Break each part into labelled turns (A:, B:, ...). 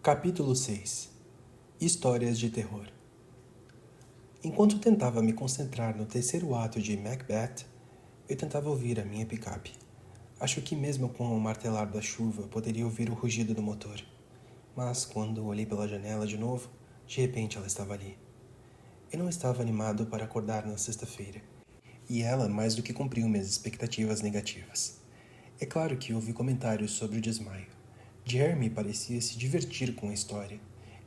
A: Capítulo 6 Histórias de terror. Enquanto tentava me concentrar no terceiro ato de Macbeth, eu tentava ouvir a minha picape. Acho que mesmo com o martelar da chuva, poderia ouvir o rugido do motor. Mas quando olhei pela janela de novo, de repente ela estava ali. Eu não estava animado para acordar na sexta-feira, e ela mais do que cumpriu minhas expectativas negativas. É claro que ouvi comentários sobre o desmaio. Jeremy parecia se divertir com a história.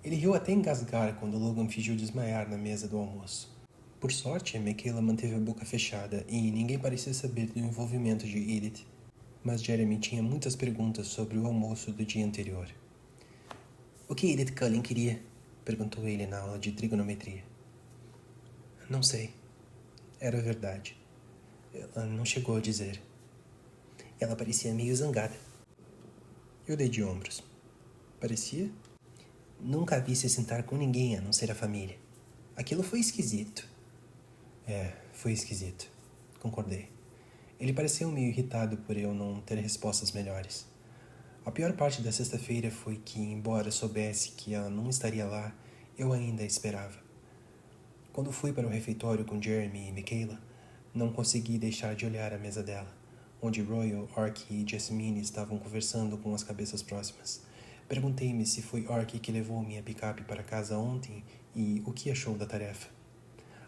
A: Ele riu até engasgar quando Logan fingiu desmaiar na mesa do almoço. Por sorte, Michaela manteve a boca fechada e ninguém parecia saber do envolvimento de Edith. Mas Jeremy tinha muitas perguntas sobre o almoço do dia anterior. O que Edith Cullen queria? Perguntou ele na aula de trigonometria. Não sei. Era verdade. Ela não chegou a dizer. Ela parecia meio zangada. Eu dei de ombros. Parecia? Nunca a vi se sentar com ninguém a não ser a família. Aquilo foi esquisito. Foi esquisito. Concordei. Ele pareceu meio irritado por eu não ter respostas melhores. A pior parte da sexta-feira foi que, embora soubesse que ela não estaria lá, eu ainda a esperava. Quando fui para o refeitório com Jeremy e Michaela, não consegui deixar de olhar a mesa dela, onde Royal, Orc e Jasmine estavam conversando com as cabeças próximas. Perguntei-me se foi Orc que levou minha picape para casa ontem e o que achou da tarefa.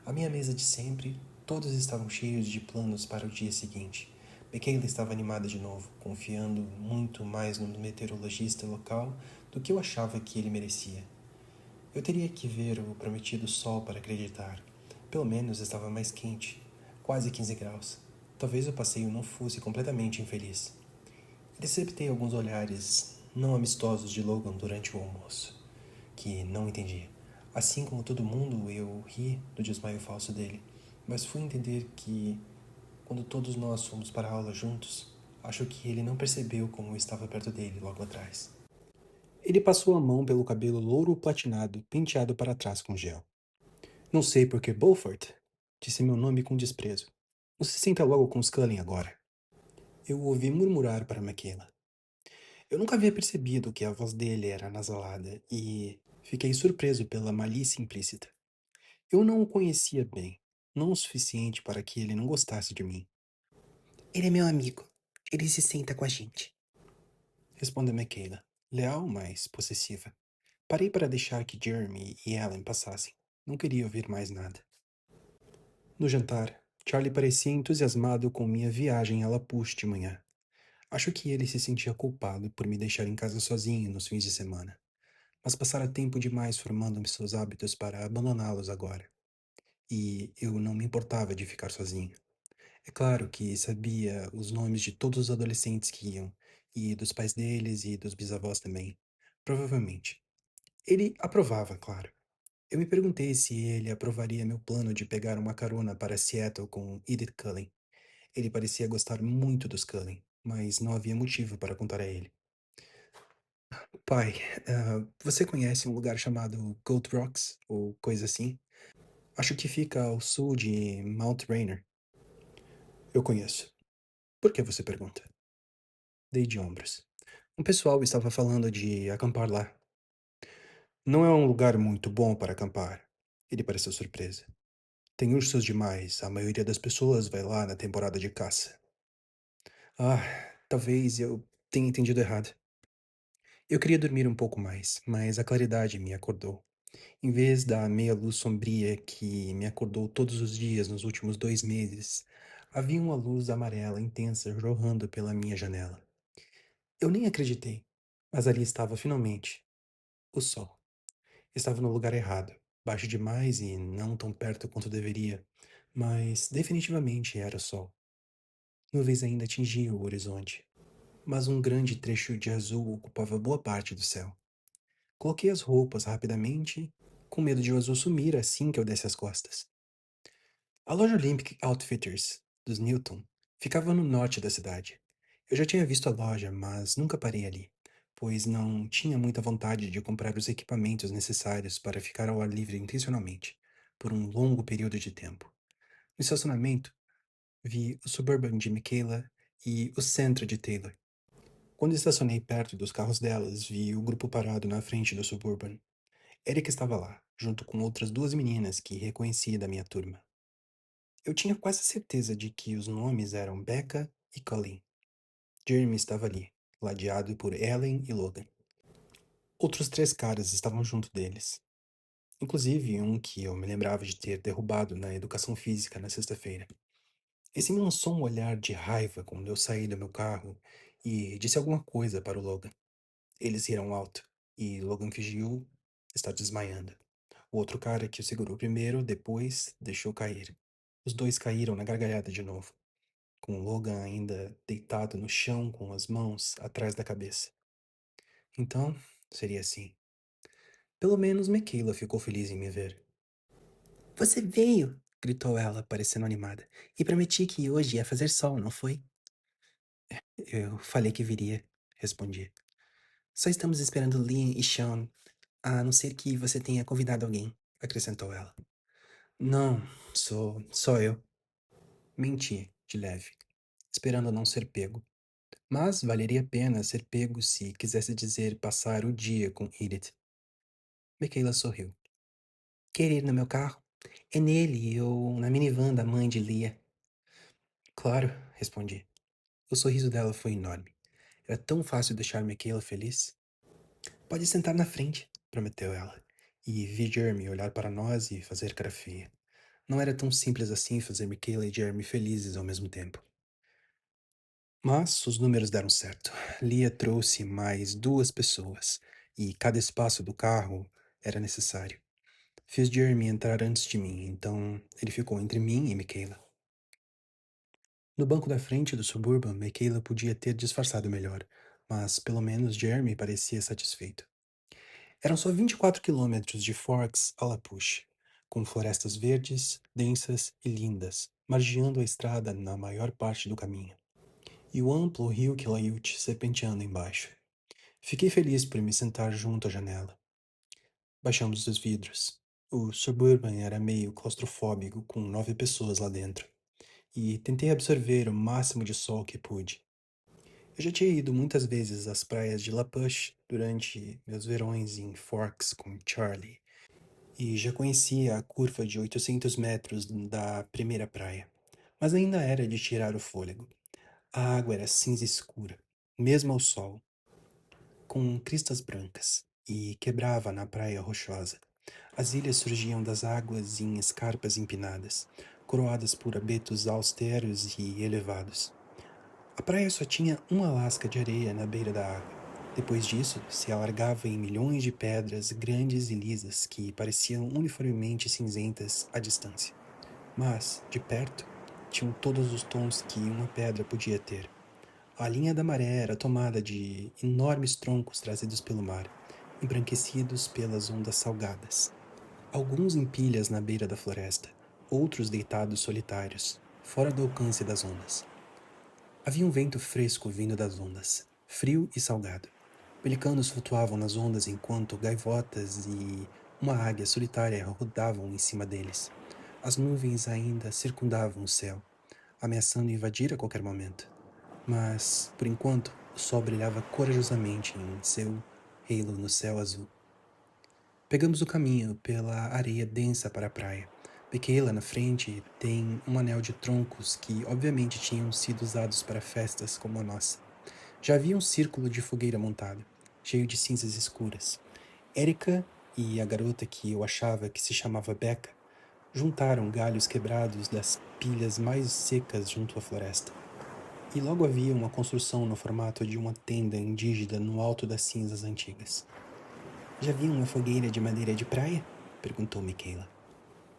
A: À minha mesa de sempre, todos estavam cheios de planos para o dia seguinte. Michaela estava animada de novo, confiando muito mais no meteorologista local do que eu achava que ele merecia. Eu teria que ver o prometido sol para acreditar. Pelo menos estava mais quente, quase 15 graus. Talvez o passeio não fosse completamente infeliz. Receptei alguns olhares não amistosos de Logan durante o almoço, que não entendia. Assim como todo mundo, eu ri do desmaio falso dele, mas fui entender que, quando todos nós fomos para a aula juntos, acho que ele não percebeu como eu estava perto dele logo atrás. Ele passou a mão pelo cabelo louro platinado, penteado para trás com gel. Não sei por que Beaufort, disse meu nome com desprezo. Você senta logo com os Cullen agora. Eu o ouvi murmurar para Michaela. Eu nunca havia percebido que a voz dele era anasalada e fiquei surpreso pela malícia implícita. Eu não o conhecia bem, não o suficiente para que ele não gostasse de mim. Ele é meu amigo. Ele se senta com a gente. Respondeu Michaela, leal, mas possessiva. Parei para deixar que Jeremy e Ellen passassem. Não queria ouvir mais nada. No jantar, Charlie parecia entusiasmado com minha viagem a Lapuche de manhã. Acho que ele se sentia culpado por me deixar em casa sozinho nos fins de semana, mas passara tempo demais formando seus hábitos para abandoná-los agora. E eu não me importava de ficar sozinho. É claro que sabia os nomes de todos os adolescentes que iam, e dos pais deles e dos bisavós também. Provavelmente. Ele aprovava, claro. Eu me perguntei se ele aprovaria meu plano de pegar uma carona para Seattle com Edith Cullen. Ele parecia gostar muito dos Cullen, mas não havia motivo para contar a ele. Pai, você conhece um lugar chamado Gold Rocks, ou coisa assim? Acho que fica ao sul de Mount Rainier. Eu conheço. Por que você pergunta? Dei de ombros. Um pessoal estava falando de acampar lá. Não é um lugar muito bom para acampar. Ele pareceu surpreso. Tem ursos demais, a maioria das pessoas vai lá na temporada de caça. Ah, talvez eu tenha entendido errado. Eu queria dormir um pouco mais, mas a claridade me acordou. Em vez da meia luz sombria que me acordou todos os dias nos últimos 2 meses, havia uma luz amarela intensa jorrando pela minha janela. Eu nem acreditei, mas ali estava finalmente o sol. Estava no lugar errado, baixo demais e não tão perto quanto deveria, mas definitivamente era o sol. Nuvens ainda tingiam o horizonte, mas um grande trecho de azul ocupava boa parte do céu. Coloquei as roupas rapidamente, com medo de o azul sumir assim que eu desse as costas. A loja Olympic Outfitters, dos Newton, ficava no norte da cidade. Eu já tinha visto a loja, mas nunca parei ali, pois não tinha muita vontade de comprar os equipamentos necessários para ficar ao ar livre intencionalmente, por um longo período de tempo. No estacionamento, vi o Suburban de Michaela e o Sentra de Taylor. Quando estacionei perto dos carros delas, vi o grupo parado na frente do Suburban. Eric estava lá, junto com outras duas meninas que reconheci da minha turma. Eu tinha quase certeza de que os nomes eram Becca e Colleen. Jeremy estava ali, ladeado por Ellen e Logan. Outros três caras estavam junto deles, inclusive um que eu me lembrava de ter derrubado na educação física na sexta-feira. Esse me lançou um olhar de raiva quando eu saí do meu carro e disse alguma coisa para o Logan. Eles riram alto e Logan fingiu estar desmaiando. O outro cara que o segurou primeiro, depois deixou cair. Os dois caíram na gargalhada de novo, com Logan ainda deitado no chão com as mãos atrás da cabeça. Então, seria assim. Pelo menos Michaela ficou feliz em me ver. Você veio! Gritou ela, parecendo animada. E prometi que hoje ia fazer sol, não foi? Eu falei que viria, respondi. Só estamos esperando Liam e Sean, a não ser que você tenha convidado alguém, acrescentou ela. Não, sou só eu. Menti, de leve, esperando não ser pego. Mas valeria a pena ser pego se quisesse dizer passar o dia com Edith. Michaela sorriu. Quer ir no meu carro? É nele ou na minivan da mãe de Lia. Claro, respondi. O sorriso dela foi enorme. Era tão fácil deixar Michaela feliz. Pode sentar na frente, prometeu ela. E vi Jeremy olhar para nós e fazer cara feia. Não era tão simples assim fazer Michaela e Jeremy felizes ao mesmo tempo. Mas os números deram certo. Lia trouxe mais duas pessoas, e cada espaço do carro era necessário. Fiz Jeremy entrar antes de mim, então ele ficou entre mim e Michaela. No banco da frente do Suburban, Michaela podia ter disfarçado melhor, mas pelo menos Jeremy parecia satisfeito. Eram só 24 quilômetros de Forks a La Push, com florestas verdes, densas e lindas, margeando a estrada na maior parte do caminho, e o amplo rio Quileute serpenteando embaixo. Fiquei feliz por me sentar junto à janela. Baixamos os vidros. O Suburban era meio claustrofóbico, com 9 pessoas lá dentro, e tentei absorver o máximo de sol que pude. Eu já tinha ido muitas vezes às praias de La Push durante meus verões em Forks com Charlie, e já conhecia a curva de 800 metros da primeira praia, mas ainda era de tirar o fôlego. A água era cinza escura, mesmo ao sol, com cristas brancas, e quebrava na praia rochosa. As ilhas surgiam das águas em escarpas empinadas, coroadas por abetos austeros e elevados. A praia só tinha uma lasca de areia na beira da água. Depois disso, se alargava em milhões de pedras grandes e lisas que pareciam uniformemente cinzentas à distância. Mas, de perto, tinham todos os tons que uma pedra podia ter. A linha da maré era tomada de enormes troncos trazidos pelo mar, embranquecidos pelas ondas salgadas. Alguns em pilhas na beira da floresta, outros deitados solitários, fora do alcance das ondas. Havia um vento fresco vindo das ondas, frio e salgado. Pelicanos flutuavam nas ondas enquanto gaivotas e uma águia solitária rodavam em cima deles. As nuvens ainda circundavam o céu, ameaçando invadir a qualquer momento. Mas, por enquanto, o sol brilhava corajosamente em seu halo no céu azul. Pegamos o caminho pela areia densa para a praia. Michaela, na frente, tem um anel de troncos que obviamente tinham sido usados para festas como a nossa. Já havia um círculo de fogueira montado, cheio de cinzas escuras. Erika e a garota que eu achava que se chamava Becca juntaram galhos quebrados das pilhas mais secas junto à floresta. E logo havia uma construção no formato de uma tenda indígena no alto das cinzas antigas. Já viu uma fogueira de madeira de praia? Perguntou Michaela.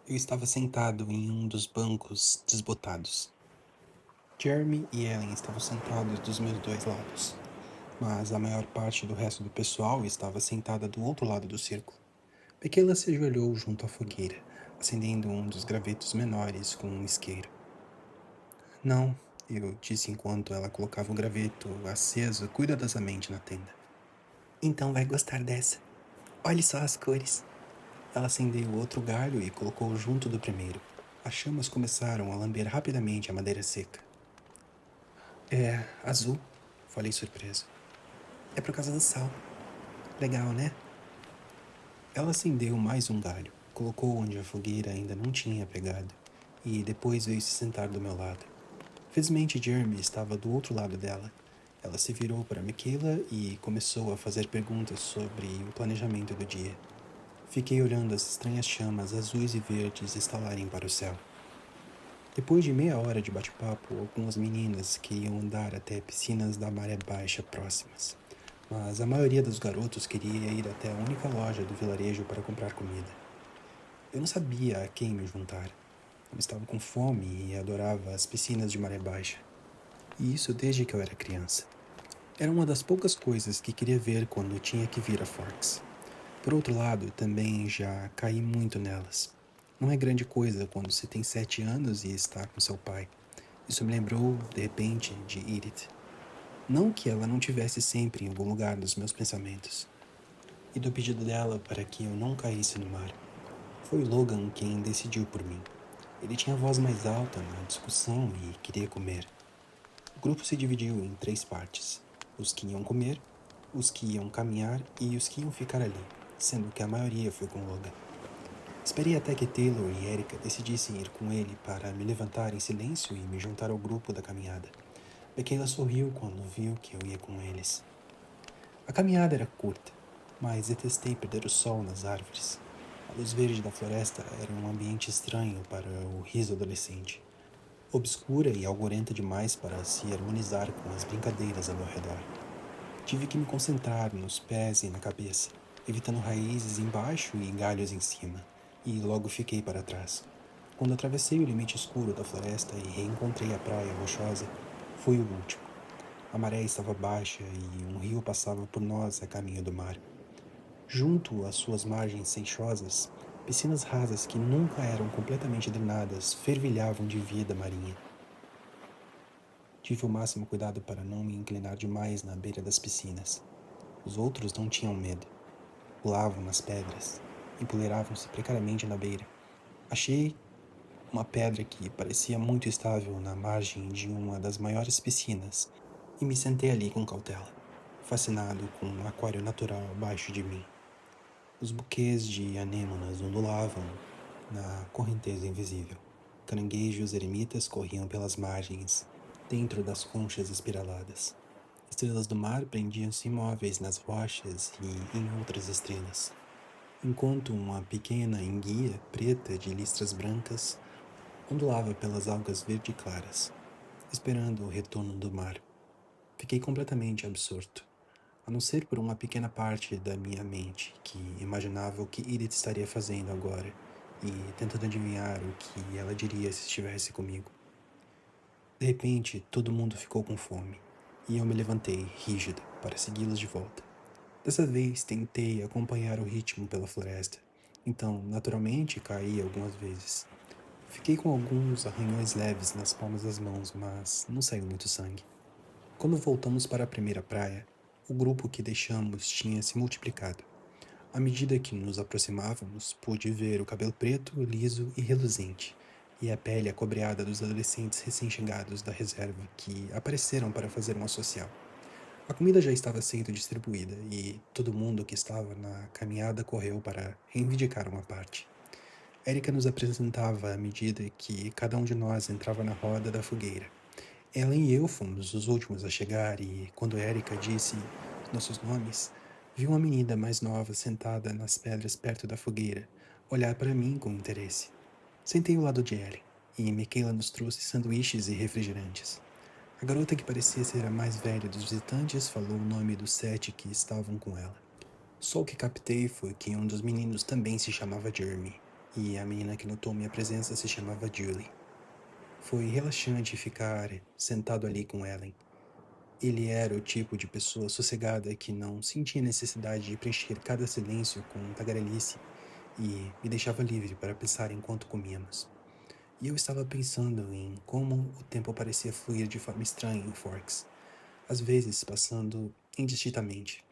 A: Eu estava sentado em um dos bancos desbotados. Jeremy e Ellen estavam sentados dos meus dois lados, mas a maior parte do resto do pessoal estava sentada do outro lado do círculo. Michaela se ajoelhou junto à fogueira, acendendo um dos gravetos menores com um isqueiro. Não, eu disse enquanto ela colocava o graveto aceso cuidadosamente na tenda. Então vai gostar dessa. Olhe só as cores. Ela acendeu outro galho e colocou junto do primeiro. As chamas começaram a lamber rapidamente a madeira seca. É azul, falei surpreso. É por causa do sal. Legal, né? Ela acendeu mais um galho, colocou onde a fogueira ainda não tinha pegado, e depois veio se sentar do meu lado. Felizmente, Jeremy estava do outro lado dela. Ela se virou para Michaela e começou a fazer perguntas sobre o planejamento do dia. Fiquei olhando as estranhas chamas azuis e verdes estalarem para o céu. Depois de meia hora de bate-papo, algumas meninas queriam andar até piscinas da maré baixa próximas, mas a maioria dos garotos queria ir até a única loja do vilarejo para comprar comida. Eu não sabia a quem me juntar. Eu estava com fome e adorava as piscinas de maré baixa. E isso desde que eu era criança. Era uma das poucas coisas que queria ver quando tinha que vir a Forks. Por outro lado, também já caí muito nelas. Não é grande coisa quando se tem 7 anos e está com seu pai. Isso me lembrou, de repente, de Edith. Não que ela não tivesse sempre em algum lugar dos meus pensamentos. E do pedido dela para que eu não caísse no mar. Foi Logan quem decidiu por mim. Ele tinha a voz mais alta na discussão e queria comer. O grupo se dividiu em 3 partes: os que iam comer, os que iam caminhar e os que iam ficar ali, sendo que a maioria foi com Logan. Esperei até que Taylor e Erica decidissem ir com ele para me levantar em silêncio e me juntar ao grupo da caminhada. Michaela sorriu quando viu que eu ia com eles. A caminhada era curta, mas detestei perder o sol nas árvores. A luz verde da floresta era um ambiente estranho para o riso adolescente, obscura e algorenta demais para se harmonizar com as brincadeiras ao meu redor. Tive que me concentrar nos pés e na cabeça, evitando raízes embaixo e galhos em cima, e logo fiquei para trás. Quando atravessei o limite escuro da floresta e reencontrei a praia rochosa, fui o último. A maré estava baixa e um rio passava por nós a caminho do mar. Junto às suas margens seixosas, piscinas rasas que nunca eram completamente drenadas fervilhavam de vida marinha. Tive o máximo cuidado para não me inclinar demais na beira das piscinas. Os outros não tinham medo. Pulavam nas pedras, empoleiravam-se precariamente na beira. Achei uma pedra que parecia muito estável na margem de uma das maiores piscinas e me sentei ali com cautela, fascinado com um aquário natural abaixo de mim. Os buquês de anêmonas ondulavam na correnteza invisível. Caranguejos eremitas corriam pelas margens, dentro das conchas espiraladas. Estrelas do mar prendiam-se imóveis nas rochas e em outras estrelas, enquanto uma pequena enguia preta de listras brancas ondulava pelas algas verde claras, esperando o retorno do mar. Fiquei completamente absorto, a não ser por uma pequena parte da minha mente que imaginava o que Edith estaria fazendo agora e tentando adivinhar o que ela diria se estivesse comigo. De repente, todo mundo ficou com fome, e eu me levantei, rígido, para segui-los de volta. Dessa vez, tentei acompanhar o ritmo pela floresta, então, naturalmente, caí algumas vezes. Fiquei com alguns arranhões leves nas palmas das mãos, mas não saiu muito sangue. Quando voltamos para a primeira praia, o grupo que deixamos tinha se multiplicado. À medida que nos aproximávamos, pude ver o cabelo preto, liso e reluzente, e a pele acobreada dos adolescentes recém-chegados da reserva que apareceram para fazer uma social. A comida já estava sendo distribuída e todo mundo que estava na caminhada correu para reivindicar uma parte. Erika nos apresentava à medida que cada um de nós entrava na roda da fogueira. Ela e eu fomos os últimos a chegar e, quando Erika disse nossos nomes, vi uma menina mais nova sentada nas pedras perto da fogueira, olhar para mim com interesse. Sentei ao lado de Ellen, e Michaela nos trouxe sanduíches e refrigerantes. A garota que parecia ser a mais velha dos visitantes falou o nome dos 7 que estavam com ela. Só o que captei foi que um dos meninos também se chamava Jeremy, e a menina que notou minha presença se chamava Julie. Foi relaxante ficar sentado ali com Ellen. Ele era o tipo de pessoa sossegada que não sentia necessidade de preencher cada silêncio com tagarelice e me deixava livre para pensar enquanto comíamos. E eu estava pensando em como o tempo parecia fluir de forma estranha em Forks, às vezes passando indistintamente,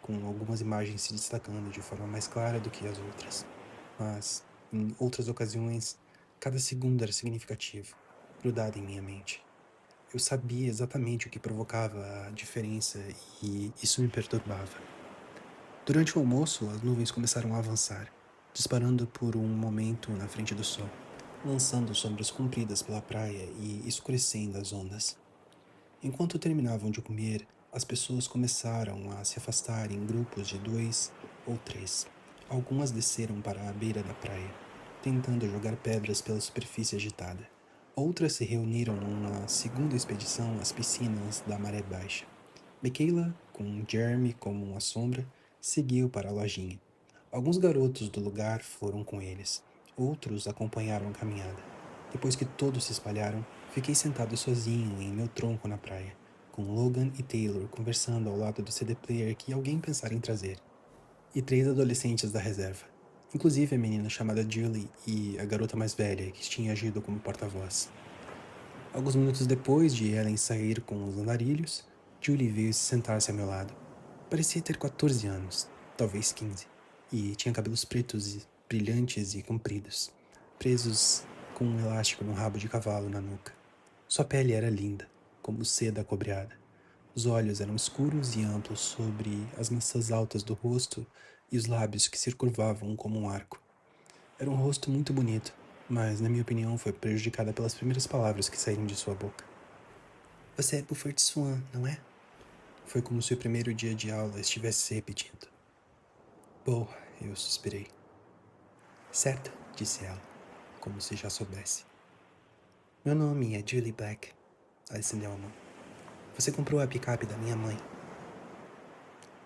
A: com algumas imagens se destacando de forma mais clara do que as outras. Mas, em outras ocasiões, cada segundo era significativo, grudado em minha mente. Eu sabia exatamente o que provocava a diferença e isso me perturbava. Durante o almoço, as nuvens começaram a avançar, disparando por um momento na frente do sol, lançando sombras compridas pela praia e escurecendo as ondas. Enquanto terminavam de comer, as pessoas começaram a se afastar em grupos de 2 ou 3. Algumas desceram para a beira da praia, tentando jogar pedras pela superfície agitada. Outras se reuniram numa segunda expedição às piscinas da Maré Baixa. Michaela, com Jeremy como uma sombra, seguiu para a lojinha. Alguns garotos do lugar foram com eles. Outros acompanharam a caminhada. Depois que todos se espalharam, fiquei sentado sozinho em meu tronco na praia, com Logan e Taylor conversando ao lado do CD player que alguém pensara em trazer, e 3 adolescentes da reserva, inclusive a menina chamada Julie e a garota mais velha que tinha agido como porta-voz. Alguns minutos depois de Ellen sair com os andarilhos, Julie veio sentar-se ao meu lado. Parecia ter 14 anos, talvez 15, e tinha cabelos pretos, brilhantes e compridos, presos com um elástico no rabo de cavalo na nuca. Sua pele era linda, como seda cobreada. Os olhos eram escuros e amplos sobre as maçãs altas do rosto e os lábios que se curvavam como um arco. Era um rosto muito bonito, mas, na minha opinião, foi prejudicada pelas primeiras palavras que saíram de sua boca. Você é Buford Swan, não é? Foi como se o primeiro dia de aula estivesse se repetindo. Bom, eu suspirei. Certo, disse ela, como se já soubesse. Meu nome é Julie Black. Ela estendeu a mão. Você comprou a picape da minha mãe.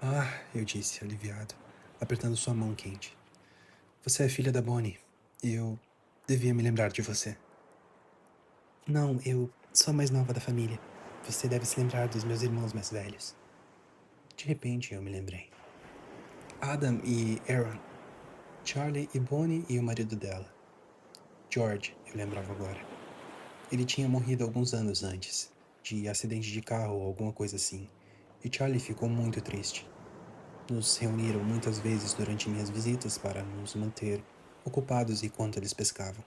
A: Ah, eu disse, aliviado, apertando sua mão quente. Você é filha da Bonnie. Eu devia me lembrar de você. Não, eu sou a mais nova da família. Você deve se lembrar dos meus irmãos mais velhos. De repente, eu me lembrei. Adam e Aaron. Charlie e Bonnie e o marido dela. George, eu lembrava agora. Ele tinha morrido alguns anos antes, de acidente de carro ou alguma coisa assim, e Charlie ficou muito triste. Nos reuniram muitas vezes durante minhas visitas para nos manter ocupados enquanto eles pescavam.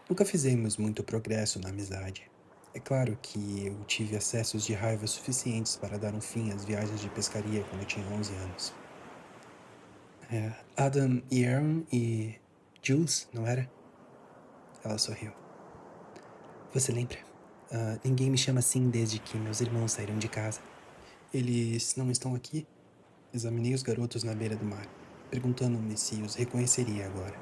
A: Nunca fizemos muito progresso na amizade. É claro que eu tive acessos de raiva suficientes para dar um fim às viagens de pescaria quando eu tinha 11 anos. Adam e Aaron e Jules, não era? Ela sorriu. Você lembra? Ninguém me chama assim desde que meus irmãos saíram de casa. Eles não estão aqui? Examinei os garotos na beira do mar, perguntando-me se os reconheceria agora.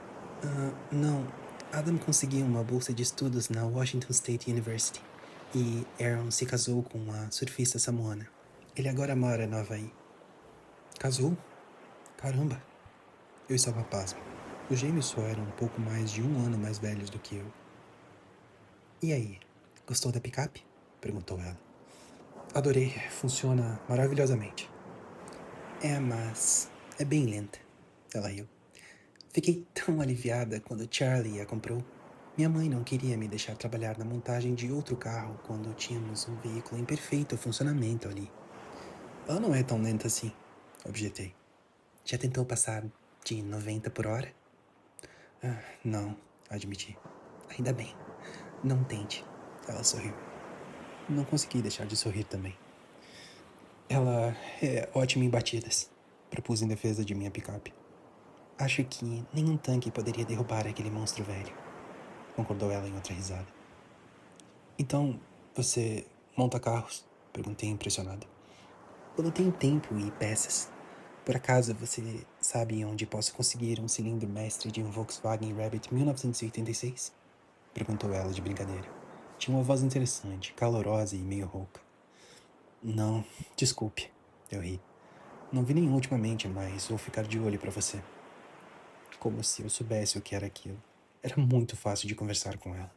A: Não. Adam conseguiu uma bolsa de estudos na Washington State University e Aaron se casou com uma surfista samoana. Ele agora mora no Havaí. Casou? Caramba! Eu estava pasmo. Os gêmeos só eram um pouco mais de um ano mais velhos do que eu. E aí, gostou da picape? Perguntou ela. Adorei, funciona maravilhosamente. Mas é bem lenta. Ela riu. Fiquei tão aliviada quando Charlie a comprou. Minha mãe não queria me deixar trabalhar na montagem de outro carro quando tínhamos um veículo em perfeito funcionamento ali. Ela não é tão lenta assim, objetei. Já tentou passar de 90 por hora? Não, admiti. Ainda bem. Não tente. Ela sorriu. Não consegui deixar de sorrir também. Ela é ótima em batidas, propus em defesa de minha picape. Acho que nenhum tanque poderia derrubar aquele monstro velho, concordou ela em outra risada. Então, você monta carros? Perguntei impressionado. Quando tenho tempo e peças. Por acaso você sabe onde posso conseguir um cilindro mestre de um Volkswagen Rabbit 1986? Perguntou ela de brincadeira. Tinha uma voz interessante, calorosa e meio rouca. Não, desculpe, eu ri. Não vi nenhum ultimamente, mas vou ficar de olho para você. Como se eu soubesse o que era aquilo. Era muito fácil de conversar com ela.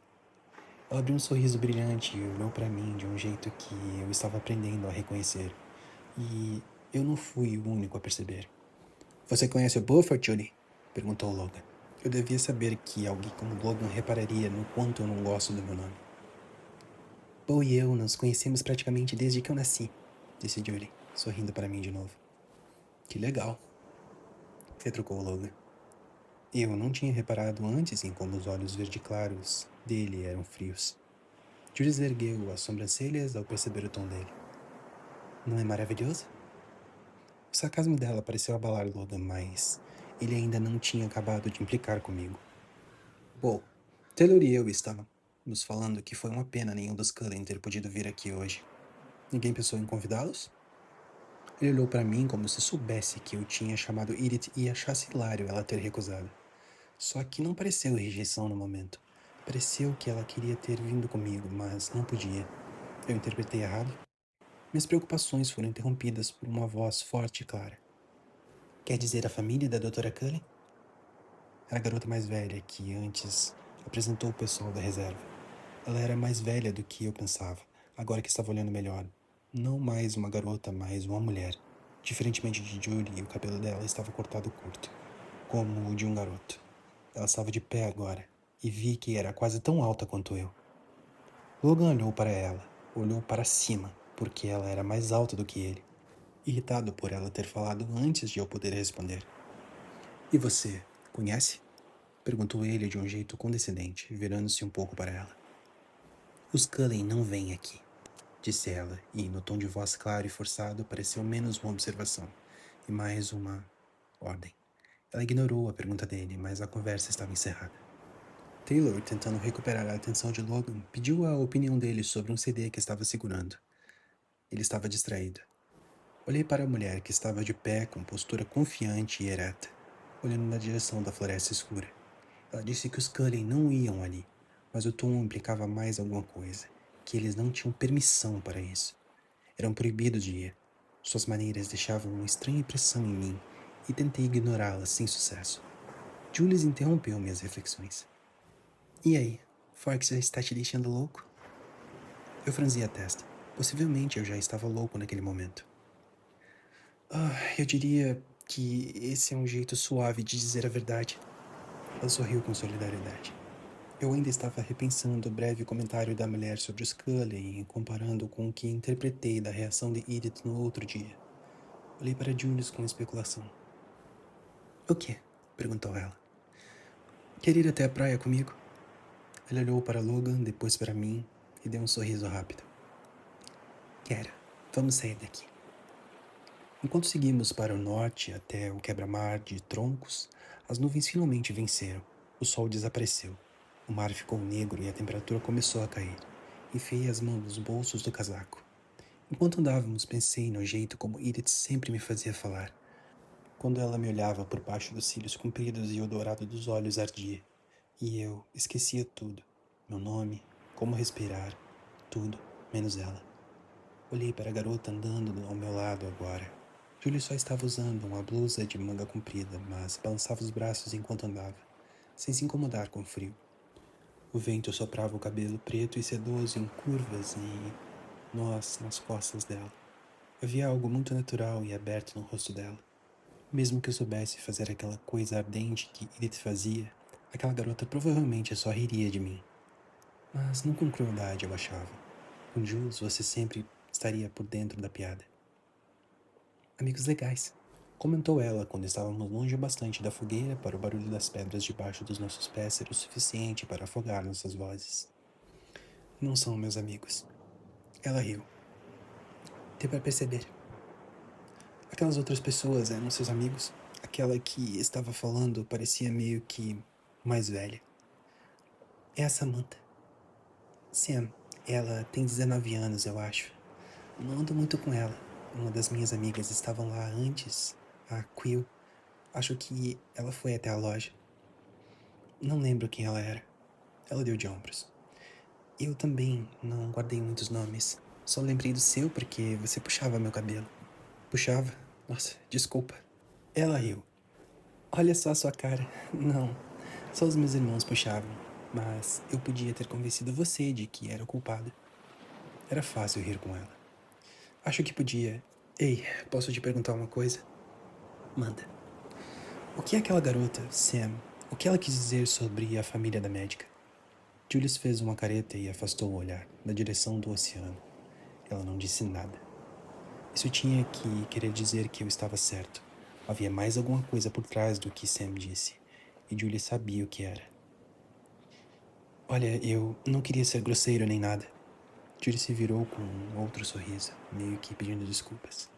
A: Ela abriu um sorriso brilhante e olhou para mim de um jeito que eu estava aprendendo a reconhecer. E eu não fui o único a perceber. Você conhece o Buford, Julie? Perguntou Logan. Eu devia saber que alguém como Logan repararia no quanto eu não gosto do meu nome. Bo e eu nos conhecemos praticamente desde que eu nasci, disse Julie, sorrindo para mim de novo. Que legal, retrucou Logan. Eu não tinha reparado antes em como os olhos verde claros dele eram frios. Julius ergueu as sobrancelhas ao perceber o tom dele. Não é maravilhoso? O sarcasmo dela pareceu abalar Logan, mas ele ainda não tinha acabado de implicar comigo. Bom, Taylor e eu estávamos falando que foi uma pena nenhum dos Cullen ter podido vir aqui hoje. Ninguém pensou em convidá-los? Ele olhou para mim como se soubesse que eu tinha chamado Edith e achasse hilário ela ter recusado. Só que não pareceu rejeição no momento. Pareceu que ela queria ter vindo comigo, mas não podia. Eu interpretei errado? Minhas preocupações foram interrompidas por uma voz forte e clara. Quer dizer a família da Dra. Cullen? Era a garota mais velha que antes apresentou o pessoal da reserva. Ela era mais velha do que eu pensava, agora que estava olhando melhor. Não mais uma garota, mas uma mulher. Diferentemente de Julie, o cabelo dela estava cortado curto, como o de um garoto. Ela estava de pé agora, e vi que era quase tão alta quanto eu. Logan olhou para ela, olhou para cima, porque ela era mais alta do que ele, irritado por ela ter falado antes de eu poder responder. E você, conhece? Perguntou ele de um jeito condescendente, virando-se um pouco para ela. Os Cullen não vêm aqui, disse ela, e no tom de voz claro e forçado pareceu menos uma observação e mais uma ordem. Ela ignorou a pergunta dele, mas a conversa estava encerrada. Taylor, tentando recuperar a atenção de Logan, pediu a opinião dele sobre um CD que estava segurando. Ele estava distraído. Olhei para a mulher que estava de pé com postura confiante e ereta, olhando na direção da floresta escura. Ela disse que os Cullen não iam ali, mas o tom implicava mais alguma coisa, que eles não tinham permissão para isso. Eram proibidos de ir. Suas maneiras deixavam uma estranha impressão em mim e tentei ignorá-las sem sucesso. Julius interrompeu minhas reflexões. E aí, Forks já está te deixando louco? Eu franzi a testa. Possivelmente eu já estava louco naquele momento. Eu diria que esse é um jeito suave de dizer a verdade. Ela sorriu com solidariedade. Eu ainda estava repensando o breve comentário da mulher sobre os Cullen e comparando com o que interpretei da reação de Edith no outro dia. Olhei para Julius com especulação. O quê? Perguntou ela. Quer ir até a praia comigo? Ele olhou para Logan, depois para mim e deu um sorriso rápido. Quero. Vamos sair daqui. Enquanto seguimos para o norte até o quebra-mar de troncos, as nuvens finalmente venceram. O sol desapareceu. O mar ficou negro e a temperatura começou a cair. Enfiei as mãos nos bolsos do casaco. Enquanto andávamos, pensei no jeito como Edith sempre me fazia falar. Quando ela me olhava por baixo dos cílios compridos e o dourado dos olhos ardia. E eu esquecia tudo. Meu nome, como respirar, tudo, menos ela. Olhei para a garota andando ao meu lado agora. Julie só estava usando uma blusa de manga comprida, mas balançava os braços enquanto andava, sem se incomodar com o frio. O vento soprava o cabelo preto e sedoso em curvas e nós nas costas dela. Havia algo muito natural e aberto no rosto dela. Mesmo que eu soubesse fazer aquela coisa ardente que Edith fazia, aquela garota provavelmente só riria de mim. Mas não com crueldade, eu achava. Com Jules, você sempre estaria por dentro da piada. Amigos legais, comentou ela quando estávamos longe bastante da fogueira para o barulho das pedras debaixo dos nossos pés ser o suficiente para afogar nossas vozes. Não são meus amigos. Ela riu. Deu para perceber. Aquelas outras pessoas eram seus amigos. Aquela que estava falando parecia meio que mais velha. É a Samantha. Sam, ela tem 19 anos, eu acho. Não ando muito com ela. Uma das minhas amigas estavam lá antes, a Quill. Acho que ela foi até a loja. Não lembro quem ela era. Ela deu de ombros. Eu também não guardei muitos nomes. Só lembrei do seu porque você puxava meu cabelo. Puxava? Nossa, desculpa. Ela riu. Olha só a sua cara. Não, só os meus irmãos puxavam. Mas eu podia ter convencido você de que era o culpado. Era fácil rir com ela. Acho que podia. Ei, posso te perguntar uma coisa? Manda. O que aquela garota, Sam, o que ela quis dizer sobre a família da médica? Julius fez uma careta e afastou o olhar, na direção do oceano. Ela não disse nada. Isso tinha que querer dizer que eu estava certo. Havia mais alguma coisa por trás do que Sam disse, e Julius sabia o que era. Olha, eu não queria ser grosseiro nem nada, Julie se virou com um outro sorriso, meio que pedindo desculpas.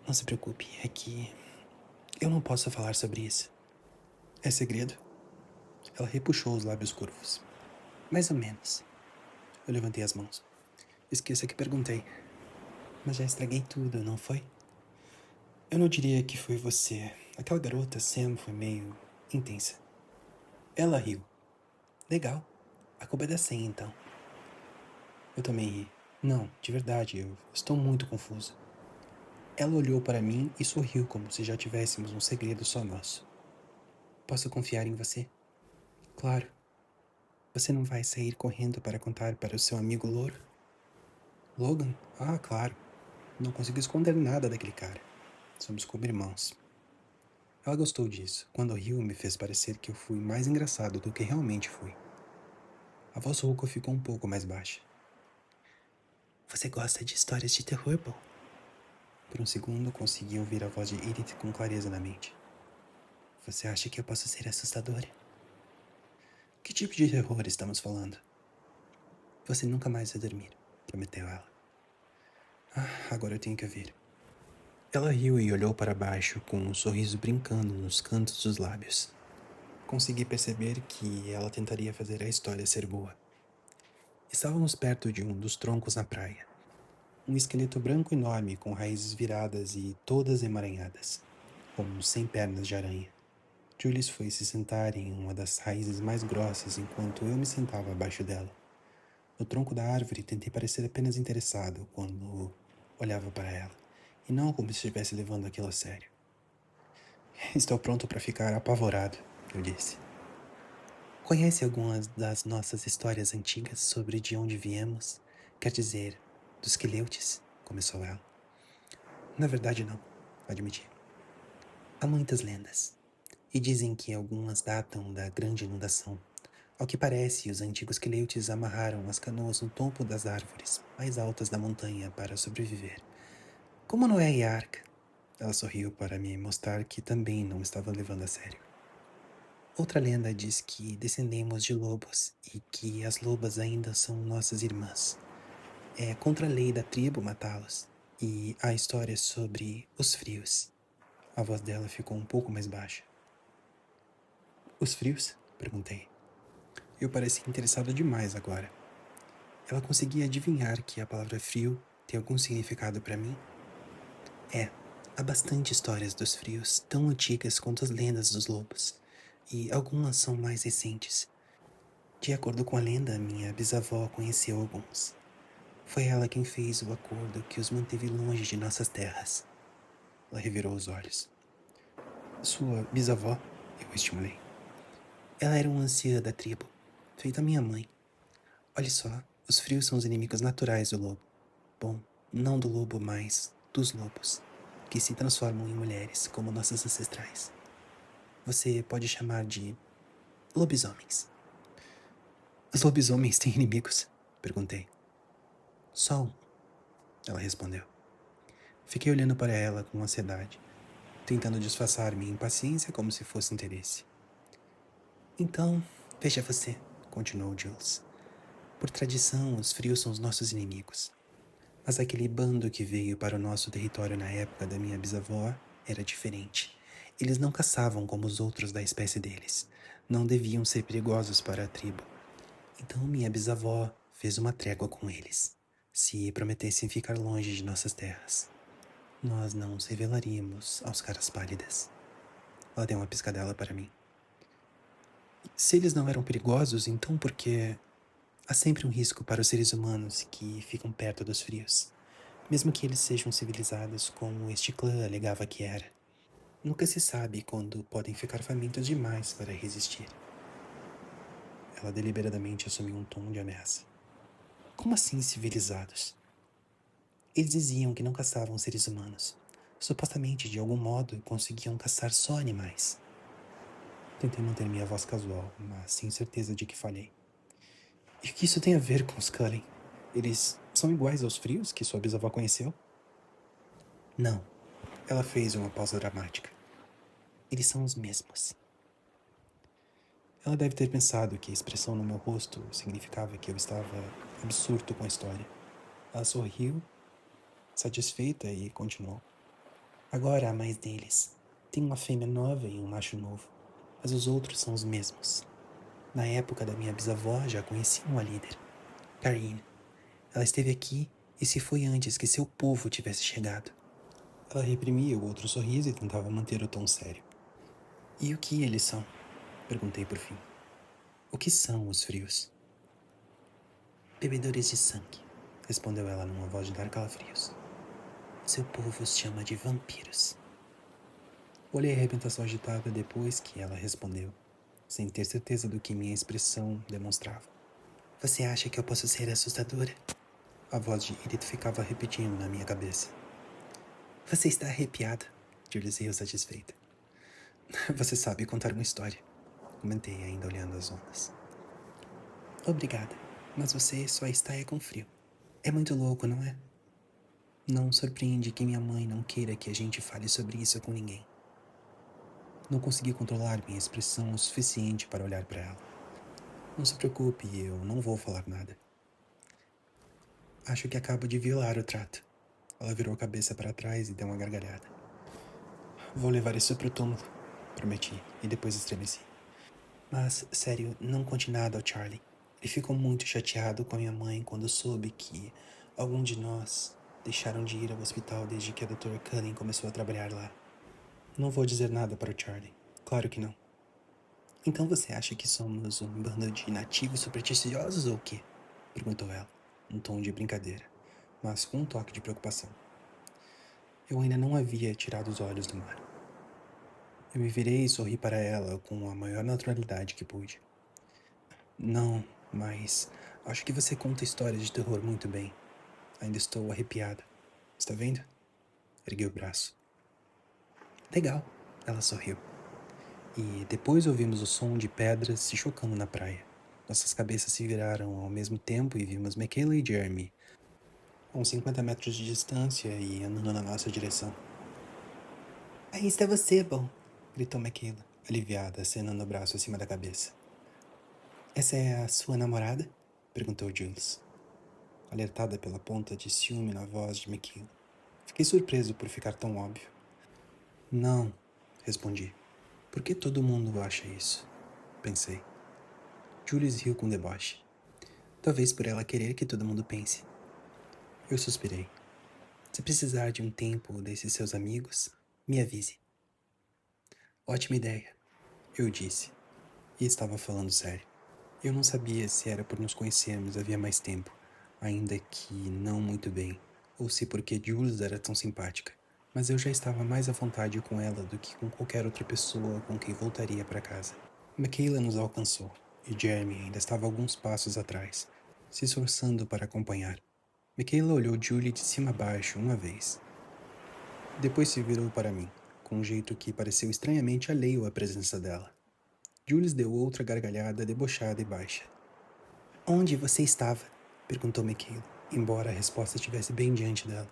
A: Não se preocupe, é que eu não posso falar sobre isso. É segredo? Ela repuxou os lábios curvos. Mais ou menos. Eu levantei as mãos. Esqueça que perguntei. Mas já estraguei tudo, não foi? Eu não diria que foi você. Aquela garota, Sam, foi meio intensa. Ela riu. Legal. A culpa é da Sam, então. Eu também ri. Não, de verdade, eu estou muito confuso. Ela olhou para mim e sorriu como se já tivéssemos um segredo só nosso. Posso confiar em você? Claro. Você não vai sair correndo para contar para o seu amigo louro? Logan? Ah, claro. Não consigo esconder nada daquele cara. Somos como irmãos. Ela gostou disso. Quando riu, me fez parecer que eu fui mais engraçado do que realmente fui. A voz rouca ficou um pouco mais baixa. Você gosta de histórias de terror, Paul? Por um segundo, consegui ouvir a voz de Edith com clareza na mente. Você acha que eu posso ser assustadora? Que tipo de terror estamos falando? Você nunca mais vai dormir, prometeu ela. Agora eu tenho que ouvir. Ela riu e olhou para baixo com um sorriso brincando nos cantos dos lábios. Consegui perceber que ela tentaria fazer a história ser boa. Estávamos perto de um dos troncos na praia. Um esqueleto branco enorme com raízes viradas e todas emaranhadas, como 100 pernas de aranha. Julius foi se sentar em uma das raízes mais grossas enquanto eu me sentava abaixo dela. No tronco da árvore tentei parecer apenas interessado quando olhava para ela, e não como se estivesse levando aquilo a sério. Estou pronto para ficar apavorado, eu disse. Conhece algumas das nossas histórias antigas sobre de onde viemos? Quer dizer, dos Queleutes? Começou ela. Na verdade, não, admiti. Há muitas lendas, e dizem que algumas datam da grande inundação. Ao que parece, os antigos Queleutes amarraram as canoas no topo das árvores mais altas da montanha para sobreviver. Como Noé e a Arca? Ela sorriu para me mostrar que também não estava levando a sério. Outra lenda diz que descendemos de lobos e que as lobas ainda são nossas irmãs. É contra a lei da tribo matá-los. E há histórias sobre os frios. A voz dela ficou um pouco mais baixa. Os frios? Perguntei. Eu pareci interessado demais agora. Ela conseguia adivinhar que a palavra frio tem algum significado para mim? Há bastante histórias dos frios, tão antigas quanto as lendas dos lobos, e algumas são mais recentes. De acordo com a lenda, minha bisavó conheceu alguns. Foi ela quem fez o acordo que os manteve longe de nossas terras. Ela revirou os olhos. Sua bisavó? Eu estimulei. Ela era uma anciã da tribo, feita minha mãe. Olhe só, os frios são os inimigos naturais do lobo. Bom, não do lobo, mas dos lobos, que se transformam em mulheres, como nossos ancestrais. Você pode chamar de lobisomens. Os lobisomens têm inimigos? Perguntei. Só um, ela respondeu. Fiquei olhando para ela com ansiedade, tentando disfarçar minha impaciência como se fosse interesse. Então, veja você, continuou Jules. Por tradição, os frios são os nossos inimigos. Mas aquele bando que veio para o nosso território na época da minha bisavó era diferente. Eles não caçavam como os outros da espécie deles. Não deviam ser perigosos para a tribo. Então minha bisavó fez uma trégua com eles. Se prometessem ficar longe de nossas terras, nós não nos revelaríamos aos caras pálidas. Ela deu uma piscadela para mim. Se eles não eram perigosos, então por que... Há sempre um risco para os seres humanos que ficam perto dos frios, mesmo que eles sejam civilizados como este clã alegava que era. Nunca se sabe quando podem ficar famintos demais para resistir. Ela deliberadamente assumiu um tom de ameaça. Como assim civilizados? Eles diziam que não caçavam seres humanos. Supostamente, de algum modo, conseguiam caçar só animais. Tentei manter minha voz casual, mas sem certeza de que falhei. E o que isso tem a ver com os Cullen? Eles são iguais aos frios que sua bisavó conheceu? Não. Ela fez uma pausa dramática. Eles são os mesmos. Ela deve ter pensado que a expressão no meu rosto significava que eu estava absorto com a história. Ela sorriu, satisfeita, e continuou. Agora há mais deles. Tem uma fêmea nova e um macho novo, mas os outros são os mesmos. Na época da minha bisavó já conheciam a líder, Karine. Ela esteve aqui e se foi antes que seu povo tivesse chegado. Ela reprimia o outro sorriso e tentava manter o tom sério. E o que eles são? Perguntei por fim. O que são os frios? Bebedores de sangue, respondeu ela numa voz de dar calafrios. Seu povo os chama de vampiros. Olhei a arrebentação agitada depois que ela respondeu, sem ter certeza do que minha expressão demonstrava. Você acha que eu posso ser assustadora? A voz de Edith ficava repetindo na minha cabeça. Você está arrepiada, Julius riu satisfeita. Você sabe contar uma história, comentei ainda olhando as ondas. Obrigada, mas você só está com frio. É muito louco, não é? Não surpreende que minha mãe não queira que a gente fale sobre isso com ninguém. Não consegui controlar minha expressão o suficiente para olhar para ela. Não se preocupe, eu não vou falar nada. Acho que acabo de violar o trato. Ela virou a cabeça para trás e deu uma gargalhada. Vou levar isso pro túmulo, prometi, e depois estremeci. Mas, sério, não conte nada ao Charlie. Ele ficou muito chateado com a minha mãe quando soube que algum de nós deixaram de ir ao hospital desde que a Dra. Cullen começou a trabalhar lá. Não vou dizer nada para o Charlie. Claro que não. Então você acha que somos um bando de nativos supersticiosos ou o quê? Perguntou ela, num tom de brincadeira, mas com um toque de preocupação. Eu ainda não havia tirado os olhos do mar. Eu me virei e sorri para ela com a maior naturalidade que pude. Não, mas acho que você conta histórias de terror muito bem. Ainda estou arrepiada. Está vendo? Erguei o braço. Legal, ela sorriu. E depois ouvimos o som de pedras se chocando na praia. Nossas cabeças se viraram ao mesmo tempo e vimos Michaela e Jeremy a uns 50 metros de distância e andando na nossa direção. Aí está você, bom, gritou Michaela, aliviada, acenando o braço acima da cabeça. Essa é a sua namorada? Perguntou Jules, alertada pela ponta de ciúme na voz de Michaela. Fiquei surpreso por ficar tão óbvio. Não, respondi. Por que todo mundo acha isso? Pensei. Jules riu com deboche. Talvez por ela querer que todo mundo pense. Eu suspirei. Se precisar de um tempo desses seus amigos, me avise. Ótima ideia, eu disse. E estava falando sério. Eu não sabia se era por nos conhecermos havia mais tempo, ainda que não muito bem, ou se porque Jules era tão simpática. Mas eu já estava mais à vontade com ela do que com qualquer outra pessoa com quem voltaria para casa. Michaela nos alcançou, e Jeremy ainda estava alguns passos atrás, se esforçando para acompanhar. Michaela olhou Julie de cima a baixo uma vez. Depois se virou para mim, com um jeito que pareceu estranhamente alheio à presença dela. Jules deu outra gargalhada debochada e baixa. Onde você estava? Perguntou Michaela, embora a resposta estivesse bem diante dela.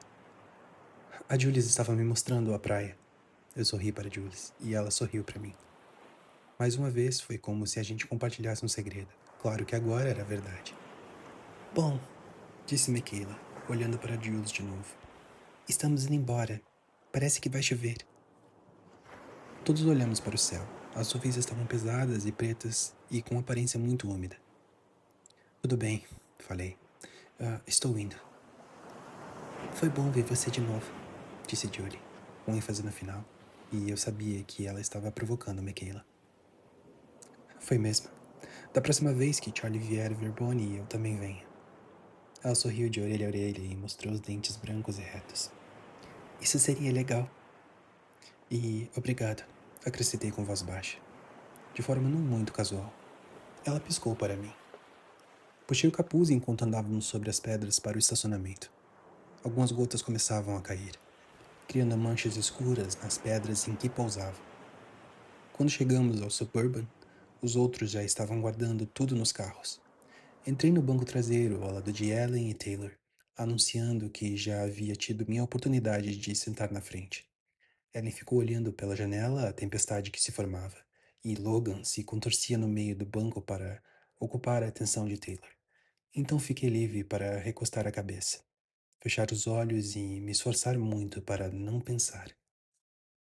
A: A Jules estava me mostrando a praia. Eu sorri para Jules, e ela sorriu para mim. Mais uma vez, foi como se a gente compartilhasse um segredo. Claro que agora era verdade. Bom, disse Michaela, olhando para Jules de novo. Estamos indo embora. Parece que vai chover. Todos olhamos para o céu. As nuvens estavam pesadas e pretas e com aparência muito úmida. Tudo bem, falei. Estou indo. Foi bom ver você de novo, disse Julie, com ênfase no final, e eu sabia que ela estava provocando Michaela. Foi mesmo. Da próxima vez que Charlie vier ver Bonnie, eu também venho. Ela sorriu de orelha a orelha e mostrou os dentes brancos e retos. Isso seria legal. E obrigado, acrescentei com voz baixa, de forma não muito casual. Ela piscou para mim. Puxei o capuz enquanto andávamos sobre as pedras para o estacionamento. Algumas gotas começavam a cair, criando manchas escuras nas pedras em que pousava. Quando chegamos ao Suburban, os outros já estavam guardando tudo nos carros. Entrei no banco traseiro ao lado de Ellen e Taylor, anunciando que já havia tido minha oportunidade de sentar na frente. Ellen ficou olhando pela janela a tempestade que se formava, e Logan se contorcia no meio do banco para ocupar a atenção de Taylor. Então fiquei livre para recostar a cabeça, fechar os olhos e me esforçar muito para não pensar.